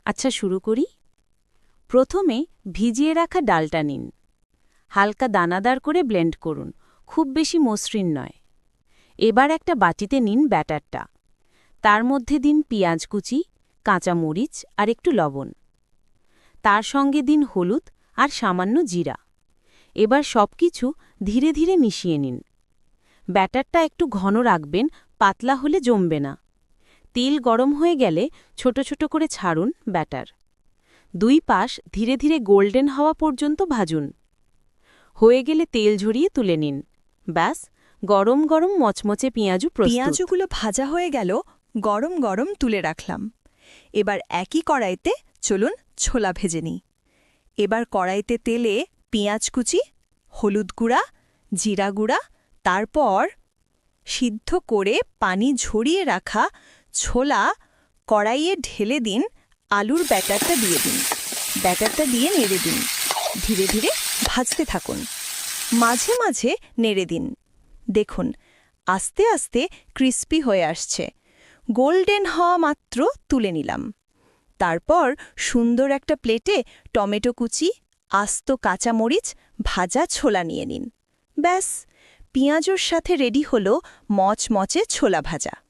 আচ্ছা, শুরু করি। প্রথমে ভিজিয়ে রাখা ডালটা নিন। হালকা দানাদার করে ব্লেন্ড করুন, খুব বেশি মসৃণ নয়। এবার একটা বাটিতে নিন ব্যাটারটা। তার মধ্যে দিন পেঁয়াজ কুচি, কাঁচা মরিচ আর একটু লবণ। তার সঙ্গে দিন হলুদ আর সামান্য জিরা। এবার সবকিছু ধীরে ধীরে মিশিয়ে নিন। ব্যাটারটা একটু ঘন রাখবেন, পাতলা হলে জমবে না। তেল গরম হয়ে গেলে ছোট ছোট করে ছাড়ুন ব্যাটার। দুই পাশ ধীরে ধীরে গোল্ডেন হওয়া পর্যন্ত ভাজুন। হয়ে গেলে তেল ঝরিয়ে তুলে নিন। ব্যাস, গরম গরম মচমচে পেঁয়াজু প্রস্তুত। পেঁয়াজগুলো ভাজা হয়ে গেল, গরম গরম তুলে রাখলাম। এবার একই কড়াইতে চলুন ছোলা ভেজে নিই। এবার কড়াইতে তেলে পেঁয়াজ কুচি, হলুদ গুঁড়া, জিরা গুঁড়া, তারপর সিদ্ধ করে পানি ঝরিয়ে রাখা ছোলা কড়াইয়ে ঢেলে দিন। আলুর ব্যাটারটা দিয়ে দিন। ব্যাটারটা দিয়ে নেড়ে দিন। ধীরে ধীরে ভাজতে থাকুন। মাঝে মাঝে নেড়ে দিন। দেখুন, আস্তে আস্তে ক্রিস্পি হয়ে আসছে। গোল্ডেন হওয়া মাত্র তুলে নিলাম। তারপর সুন্দর একটা প্লেটে টমেটো কুচি, আস্ত কাঁচামরিচ, ভাজা ছোলা নিয়ে নিন। ব্যাস, পেঁয়াজের সাথে রেডি হলো মচমচে ছোলা ভাজা।